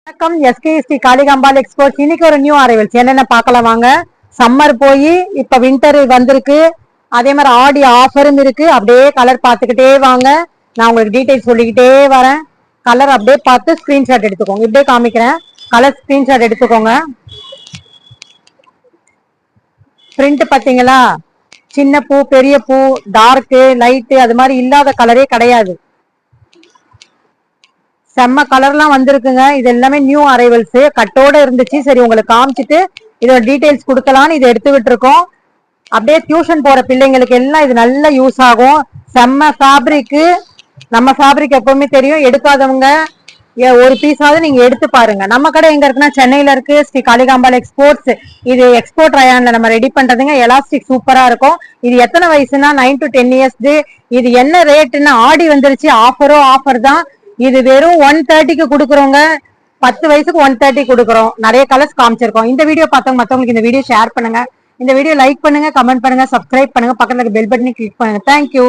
வணக்கம். எஸ்கேஎஸ்டி காளிகாம்பாள் எக்ஸ்போர்ட்ஸ். இன்னைக்கு ஒரு நியூ அரைவல்ஸ் என்னென்ன பார்க்கலாம் வாங்க. சம்மர் போய் இப்ப வின்டர் வந்திருக்கு. அதே மாதிரி ஆடி ஆஃபரும் இருக்கு. அப்படியே கலர் பார்த்துக்கிட்டே வாங்க. நான் உங்களுக்கு டீடைல்ஸ் சொல்லிக்கிட்டே வரேன். கலர் அப்படியே பார்த்து ஸ்கிரீன்ஷாட் எடுத்துக்கோங்க. இப்படியே காமிக்கிறேன். கலர் ஸ்கிரீன்ஷாட் எடுத்துக்கோங்க. பிரிண்ட் பாத்தீங்களா? சின்ன பூ, பெரிய பூ, டார்க்கு, லைட்டு, அது மாதிரி இல்லாத கலரே கிடையாது. செம்ம கலர்லாம் வந்திருக்குங்க. இது எல்லாமே நியூ அரைவல்ஸ். கட்டோட இருந்துச்சு. சரி உங்களுக்கு காமிச்சிட்டு இதோட டீடைல்ஸ் கொடுக்கலான்னு இதை எடுத்துக்கிட்டு இருக்கோம். அப்படியே டியூஷன் போற பிள்ளைங்களுக்கு எல்லாம் இது நல்ல யூஸ் ஆகும். செம்ம ஃபேப்ரிக். நம்ம ஃபேப்ரிக் எப்பவுமே தெரியும். எடுக்காதவங்க ஒரு பீஸாவது நீங்க எடுத்து பாருங்க. நம்ம கடை எங்க இருக்குன்னா சென்னையில இருக்கு. ஸ்ரீ காளிகாம்பாள் எக்ஸ்போர்ட்ஸ். இது எக்ஸ்போர்ட் ரயான்ல நம்ம ரெடி பண்றதுங்க. எலாஸ்டிக் சூப்பரா இருக்கும். இது எத்தனை வயசுனா 9 to 10 years. இது என்ன ரேட்டுன்னா ஆடி வந்துருச்சு. ஆஃபர் தான். இது வெறும் 130க்கு கொடுக்குறோங்க. 10 வயசுக்கு 130 கொடுக்குறோம். நிறைய கலர்ஸ் காமிச்சிருக்கோம். இந்த வீடியோ பார்த்தவங்க மத்தவங்களுக்கு இந்த வீடியோ ஷேர் பண்ணுங்க. இந்த வீடியோ லைக் பண்ணுங்க, கமெண்ட் பண்ணுங்க, சப்ஸ்கிரைப் பண்ணுங்க, பக்கத்துல பெல் பட்டனை கிளிக் பண்ணுங்க. தேங்க்யூ.